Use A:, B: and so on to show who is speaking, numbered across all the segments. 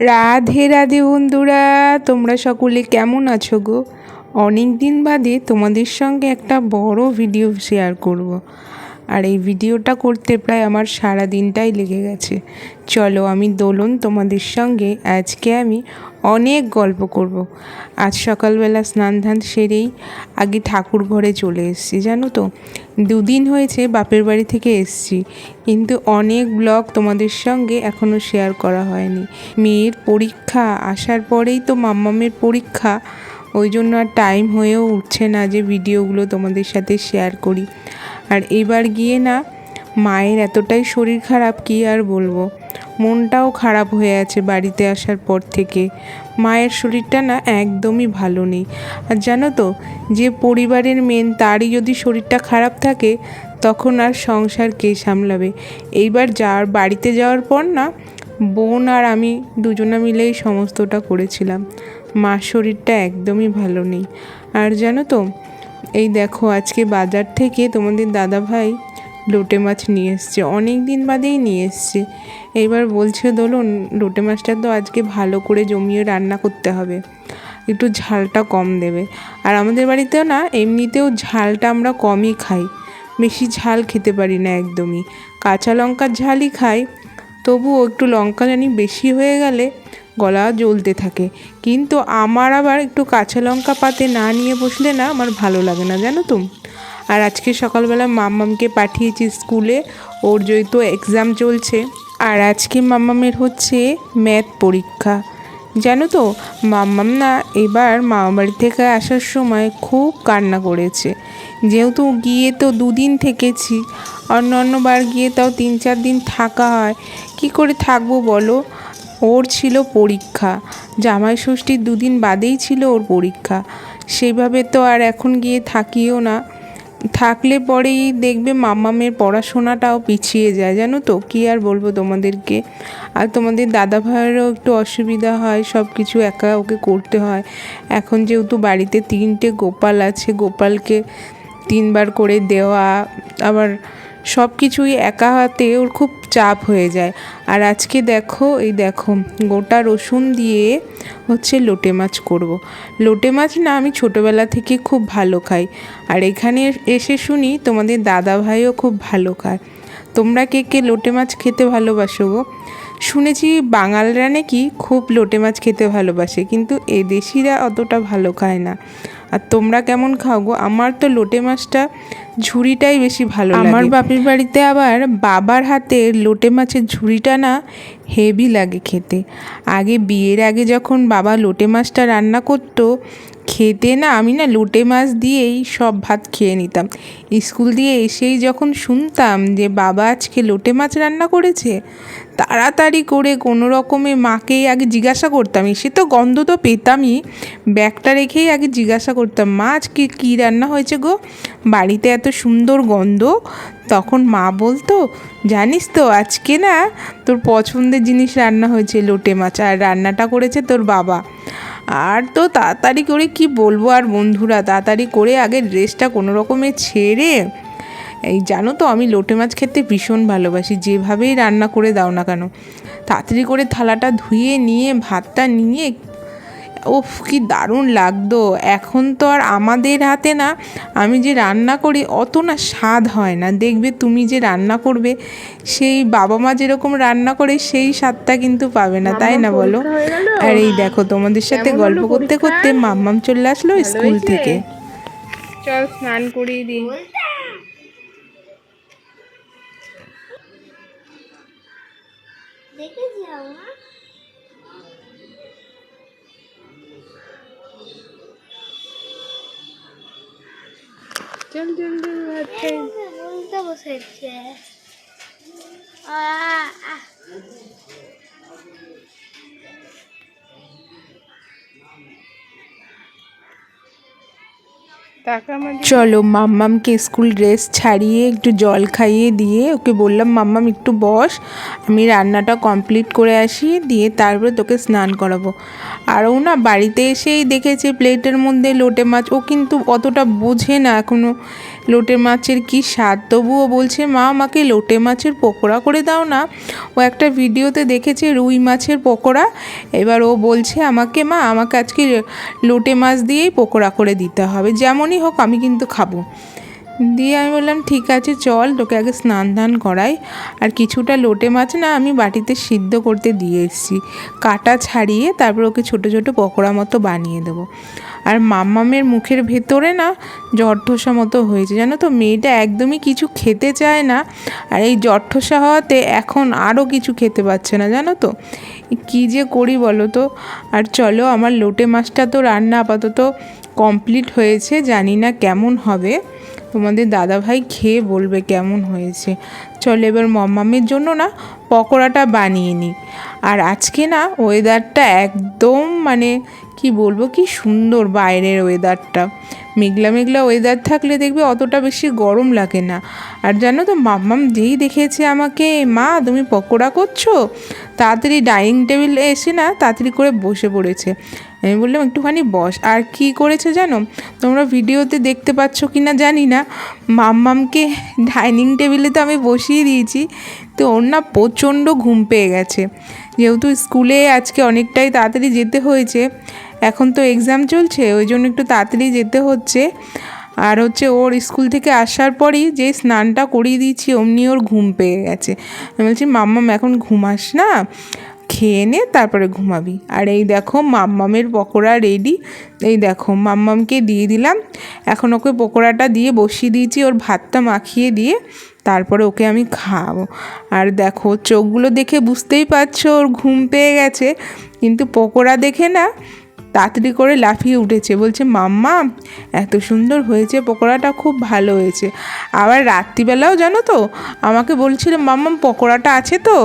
A: রাধে রাধে বন্ধুরা, তোমরা সকলে কেমন আছো গো? অনেক দিন বাদে তোমাদের সঙ্গে একটা বড় ভিডিও শেয়ার করব। আর এই ভিডিওটা করতে প্রায় আমার সারা দিনটাই লেগে গেছে। চলো আমি দোলন তোমাদের সঙ্গে আজকে আমি অনেক গল্প করব। আজ সকালবেলা স্নান ধান সেরেই আগে ঠাকুর ঘরে চলে এসেছি, জানো তো। দুদিন হয়েছে বাপের বাড়ি থেকে এসেছি, কিন্তু অনেক ব্লগ তোমাদের সঙ্গে এখনও শেয়ার করা হয়নি। মেয়ের পরীক্ষা আসার পরেই তো মাম্মামের পরীক্ষা, ওই জন্য আর টাইম হয়েও উঠছে না যে ভিডিওগুলো তোমাদের সাথে শেয়ার করি। আর এবার গিয়ে না মায়ের এতটাই শরীর খারাপ, কি আর বলবো। মনটাও খারাপ হয়ে আছে বাড়িতে আসার পর থেকে। মায়ের শরীরটা না একদমই ভালো নেই। আর জানো তো, যে পরিবারের মেন তারই যদি শরীরটা খারাপ থাকে তখন আর সংসার কে সামলাবে। এইবার বাড়িতে যাওয়ার পর না বোন আর আমি দুজনে মিলেই সমস্তটা করেছিলাম। মার শরীরটা একদমই ভালো নেই। আর জানো তো, এই দেখো আজকে বাজার থেকে তোমাদের দাদাভাই লোটে মাছ নিয়ে এসছে, অনেক দিন বাদেই নিয়ে এসছে। এইবার বলছে দোলন, লোটে মাছটা তো আজকে ভালো করে জমিয়ে রান্না করতে হবে, একটু ঝালটা কম দেবে। আর আমাদের বাড়িতেও না এমনিতেও ঝালটা আমরা কমই খাই, বেশি ঝাল খেতে পারি না একদমই। কাঁচা লঙ্কার ঝালই খাই, তবুও একটু লঙ্কা জানি বেশি হয়ে গেলে গলা জ্বলতে থাকে। কিন্তু আমার আবার একটু কাঁচা লঙ্কা পাতে না নিয়ে বসলে না আমার ভালো লাগে না, জানো তো। আর আজকে সকালবেলা মাম্মামকে পাঠিয়েছি স্কুলে, ওর যেহেতু এক্সাম চলছে। আর আজকে মাম্মামের হচ্ছে ম্যাথ পরীক্ষা, জানো তো। মাম্মাম না এবার মামাবাড়ি থেকে আসার সময় খুব কান্না করেছে। যেহেতু গিয়ে তো দুদিন থেকেছি, অন্যবার গিয়ে তাও 3-4 দিন থাকা হয়, কি করে থাকবো বলো। ওর ছিল পরীক্ষা, জামাই ষষ্ঠীর 2 দিন বাদেই ছিল ওর পরীক্ষা। সেইভাবে তো আর এখন গিয়ে থাকিও না, থাকলে পরেই দেখবে মাম্মামের পড়াশোনাটাও পিছিয়ে যায়, জানো তো। কি আর বলবো তোমাদেরকে। আর তোমাদের দাদা ভাইয়েরও একটু অসুবিধা হয়, সব কিছু একা ওকে করতে হয়। এখন যেহেতু বাড়িতে 3টে গোপাল আছে, গোপালকে 3বার করে দেওয়া, আবার সব কিছুই একা হাতে ওর খুব চাপ হয়ে যায়। আর আজকে দেখো, এই দেখো গোটা রসুন দিয়ে হচ্ছে লোটে মাছ করব। লোটে মাছ না আমি ছোটোবেলা থেকে খুব ভালো খাই, আর এখানে এসে শুনি তোমাদের দাদা ভাইও খুব ভালো খায়। তোমরা কে কে লোটে মাছ খেতে ভালোবাসো গো? শুনেছি বাঙালরা নাকি খুব লোটে মাছ খেতে ভালোবাসে, কিন্তু এদেশিরা অতটা ভালো খায় না। আর তোমরা কেমন খাও গো? আমার তো লোটে মাছটা ঝুড়িটাই বেশি ভালো লাগে। আমার বাপের বাড়িতে আবার বাবার হাতে লোটে মাছের ঝুড়িটা না হেভি লাগে খেতে। আগে বিয়ের আগে যখন বাবা লোটে মাছটা রান্না করতো, খেতে না আমি না লোটে মাছ দিয়েই সব ভাত খেয়ে নিতাম। স্কুল দিয়ে এসেই যখন শুনতাম যে বাবা আজকে লোটে মাছ রান্না করেছে, তাড়াতাড়ি করে কোনো রকমে মাকেই আগে জিজ্ঞাসা করতাম। এসে তো গন্ধ তো পেতামই, ব্যাগটা রেখেই আগে জিজ্ঞাসা করতাম, মা আজকে কী রান্না হয়েছে গো, বাড়িতে এত সুন্দর গন্ধ। তখন মা বলতো, জানিস তো আজকে না তোর পছন্দের জিনিস রান্না হয়েছে লোটে মাছ, আর রান্নাটা করেছে তোর বাবা। আর তো তাড়াতাড়ি করে কি বলবো আর বন্ধুরা, তাড়াতাড়ি করে আগে ড্রেসটা কোনো রকমে ছেড়ে, এই জানো তো আমি লোটে মাছ খেতে ভীষণ ভালোবাসি, যেভাবেই রান্না করে দাও না কেন। তাড়াতাড়ি করে থালাটা ধুয়ে নিয়ে ভাতটা নিয়ে, ওফ কি দারুণ লাগতো। এখন তো আর আমাদের হাতে না আমি যে রান্না করি অত না স্বাদ হয় না। দেখবে তুমি যে রান্না করবে, সেই বাবা মা যেরকম রান্না করে সেই স্বাদটা কিন্তু পাবে না, তাই না বলো? আর এই দেখো তোমাদের সাথে গল্প করতে করতে মাম্মাম চলে আসলো স্কুল থেকে। চল স্নান করিয়ে দিই। চল চল চল ভাত খাই। বলতে বসেছে চলো মাম্মামকে স্কুল ড্রেস ছাড়িয়ে একটু জল খাইয়ে দিয়ে ওকে বললাম, মাম্মাম একটু বস, আমি রান্নাটা কমপ্লিট করে আসি, দিয়ে তারপরে তোকে স্নান করাবো। আর ও না বাড়িতে এসেই দেখেছে প্লেটের মধ্যে লোটে মাছ, ও কিন্তু অতটা বোঝে না এখনও, লোটে মাছের কি স্বাদ, তবুও বলছে মা আমাকে লোটে মাছের পকোড়া করে দাও না। ও একটা ভিডিওতে দেখেছে রুই মাছের পকোড়া, এবার ও বলছে আমাকে মা আমাকে আজকে লোটে মাছ দিয়েই পকোড়া করে দিতে হবে, যেমনই হোক আমি কিন্তু খাবো। দিয়ে আমি বললাম ঠিক আছে চল তোকে আগে স্নান ধান করাই। আর কিছুটা লোটে মাছ না আমি বাটিতে সিদ্ধ করতে দিয়ে এসেছি, কাটা ছাড়িয়ে তারপর ওকে ছোটো ছোটো পকোড়া মতো বানিয়ে দেবো। আর মাম্মামের মুখের ভেতরে না জঠোসা মতো হয়েছে, জানো তো, মেয়েটা একদমই কিছু খেতে চায় না। আর এই জঠোসা হওয়াতে এখন আরও কিছু খেতে পাচ্ছে না, জানো তো, কী যে করি বলো তো। আর চলো আমার লোটে মাছটা তো রান্না আপাতত কমপ্লিট হয়েছে, জানি না কেমন হবে, তোমাদের দাদাভাই খেয়ে বলবে কেমন হয়েছে। চলো এবার মাম্মামের জন্য না পকোড়াটা বানিয়ে নিই। আর আজকে না ওয়েদারটা একদম মানে কি বলবো, কি সুন্দর বাইরের ওয়েদারটা, মেঘলা মেঘলা ওয়েদার থাকলে দেখবে অতটা বেশি গরম লাগে না। আর জানো তো মাম্মাম যেই দেখেছে আমাকে, মা তুমি পকোড়া করছো, তাড়াতাড়ি ডাইনিং টেবিলে এসে না তাড়াতাড়ি করে বসে পড়েছে। আমি বললাম একটুখানি বস। আর কি করেছে জানো, তোমরা ভিডিওতে দেখতে পাচ্ছ কি না জানি না, মাম্মামকে ডাইনিং টেবিলে তো আমি বসিয়ে দিয়েছি, তো ওর না প্রচণ্ড ঘুম পেয়ে গেছে। যেহেতু স্কুলে আজকে অনেকটাই তাড়াতাড়ি যেতে হয়েছে, এখন তো এক্সাম চলছে, ওই জন্য একটু তাড়াতাড়ি যেতে হচ্ছে। আর হচ্ছে ওর স্কুল থেকে আসার পরই যে স্নানটা করিয়ে দিয়েছি অমনি ওর ঘুম পেয়ে গেছে। আমি বলছি মাম্মাম এখন ঘুমাস না, খেয়ে নে তারপরে ঘুমাবি। আর এই দেখো মাম্মামের পকোড়া রেডি, এই দেখো মাম্মামকে দিয়ে দিলাম। এখন ওকে পকোড়াটা দিয়ে বসিয়ে দিয়েছি, ওর ভাতটা মাখিয়ে দিয়ে তারপরে ওকে আমি খাওয়াবো। আর দেখো চোখগুলো দেখে বুঝতেই পারছো ওর ঘুম পেয়ে গেছে, কিন্তু পকোড়া দেখে না তাড়াতাড়ি করে লাফিয়ে উঠেছে, বলছে মাম্মা এত সুন্দর হয়েছে পকোড়াটা, খুব ভালো হয়েছে। আবার রাত্রিবেলাও জানো তো আমাকে বলছিল মাম্মাম পকোড়াটা আছে তো,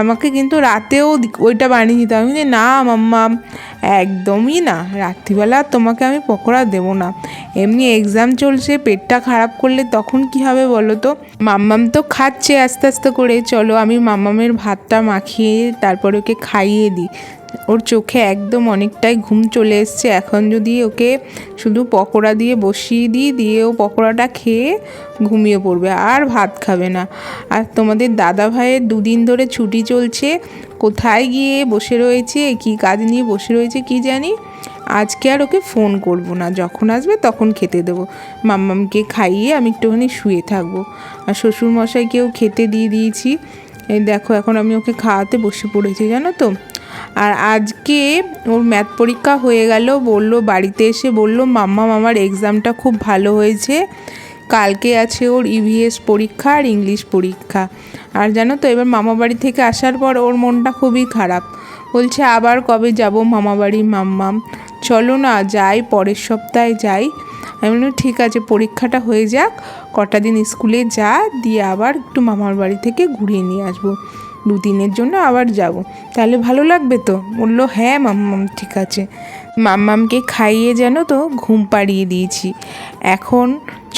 A: আমাকে কিন্তু রাতেও ওইটা বানিয়ে দিতে। আমি বলি না মাম্মা একদমই না, রাত্রিবেলা তোমাকে আমি পকোড়া দেবো না, এমনি এক্সাম চলছে, পেটটা খারাপ করলে তখন কি হবে বলো তো। মাম্মাম তো খাচ্ছে আস্তে আস্তে করে, চলো আমি মাম্মামের ভাতটা মাখিয়ে তারপর ওকে খাইয়ে দিই। ওর চোখে একদম অনেকটাই ঘুম চলে এসছে, এখন যদি ওকে শুধু পকোড়া দিয়ে বসিয়ে দিই, দিয়ে ও পকোড়াটা খেয়ে ঘুমিয়ে পড়বে, আর ভাত খাবে না। আর তোমাদের দাদা ভাইয়ের দুদিন ধরে ছুটি চলছে, কোথায় গিয়ে বসে রয়েছে, কী কাজ নিয়ে বসে রয়েছে কি জানি। আজকে আর ওকে ফোন করব না, যখন আসবে তখন খেতে দেবো। মাম্মামকে খাইয়ে আমি একটুখানি শুয়ে থাকবো। আর শ্বশুরমশাইকেও খেতে দিয়ে দিয়েছি, এই দেখো এখন আমি ওকে খাওয়াতে বসে পড়েছি, জানো তো। আর আজকে ওর ম্যাথ পরীক্ষা হয়ে গেল, বলল বাড়িতে এসে বলল মাম্মাম আমার এক্সামটা খুব ভালো হয়েছে, কালকে আছে ওর ইভিএস পরীক্ষা আর ইংলিশ পরীক্ষা। আর জানো তো এবার মামাবাড়ি থেকে আসার পর ওর মনটা খুবই খারাপ, বলছে আবার কবে যাব মামাবাড়ি মাম্মাম, চলো না যাই, পরের সপ্তাহে যাই। আমি বললাম ঠিক আছে পরীক্ষাটা হয়ে যাক, কটা দিন স্কুলে যা, দিয়ে আবার একটু মামার বাড়ি থেকে ঘুরিয়ে নিয়ে আসবো, 2 দিনের জন্য আবার যাব, তাহলে ভালো লাগবে তো। বললো হ্যাঁ মাম্মাম ঠিক আছে। মাম্মামকে খাইয়ে যেন তো ঘুম পাড়িয়ে দিয়েছি। এখন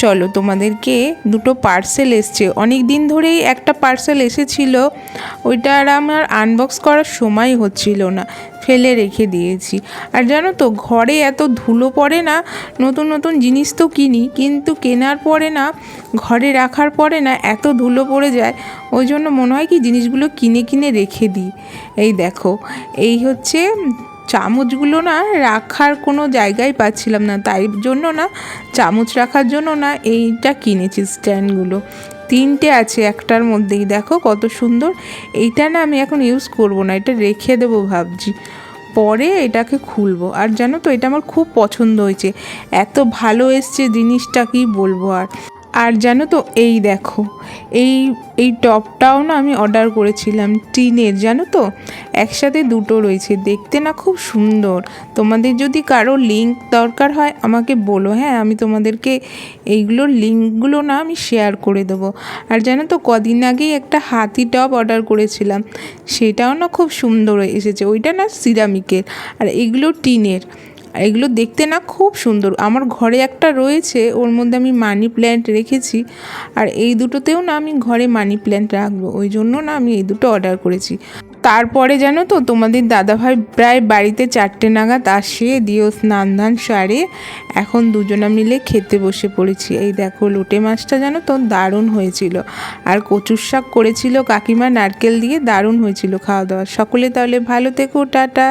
A: চলো তোমাদেরকে 2টো পার্সেল এসছে, অনেক দিন ধরেই একটা পার্সেল এসেছিলো, ওইটা আর আমার আনবক্স করার সময় হচ্ছিল না, ফেলে রেখে দিয়েছি। আর জানো তো ঘরে এত ধুলো পড়ে না, নতুন নতুন জিনিস তো কিনি, কিন্তু কেনার পরে না, ঘরে রাখার পরে না এত ধুলো পড়ে যায়, ওই জন্য মনে হয় কি জিনিসগুলো কিনে কিনে রেখে দিই। এই দেখো এই হচ্ছে চামচগুলো না রাখার কোনো জায়গায় পাচ্ছিলাম না, তাই জন্য না চামচ রাখার জন্য না এইটা কিনেছি, স্ট্যান্ডগুলো 3টে আছে একটার মধ্যেই, দেখো কত সুন্দর। এইটা না আমি এখন ইউজ করব না, এটা রেখে দেবো ভাবছি, পরে এটাকে খুলবো। আর জানো তো এটা আমার খুব পছন্দ হয়েছে, এত ভালো এসছে জিনিসটা কি বলবো। আর জানো তো এই দেখো এই টপটাও না আমি অর্ডার করেছিলাম টিনের, জানো তো একসাথে 2টো রয়েছে, দেখতে না খুব সুন্দর। তোমাদের যদি কারো লিঙ্ক দরকার হয় আমাকে বলো, হ্যাঁ আমি তোমাদেরকে এইগুলোর লিঙ্কগুলো না আমি শেয়ার করে দেবো। আর জানো তো কদিন আগেই একটা হাতি টপ অর্ডার করেছিলাম, সেটাও না খুব সুন্দর এসেছে, ওইটা না সিরামিকের আর এগুলো টিনের। এগুলো দেখতে না খুব সুন্দর, আমার ঘরে একটা রয়েছে, ওর মধ্যে আমি মানি প্ল্যান্ট রেখেছি, আর এই দুটোতেও না আমি ঘরে মানি প্ল্যান্ট রাখবো, ওই জন্য না আমি এই দুটো অর্ডার করেছি। তারপরে জানো তো তোমাদের দাদাভাই প্রায় বাড়িতে 4টে নাগাদ আসে, দিয়েও স্নান ধান সারে এখন দুজনা মিলে খেতে বসে পড়েছি। এই দেখো লোটে মাছটা জানো তো দারুণ হয়েছিল, আর কচুর শাক করেছিল কাকিমা নারকেল দিয়ে, দারুণ হয়েছিল খাওয়া দাওয়া। সকলে তাহলে ভালো থেকো, টাটা।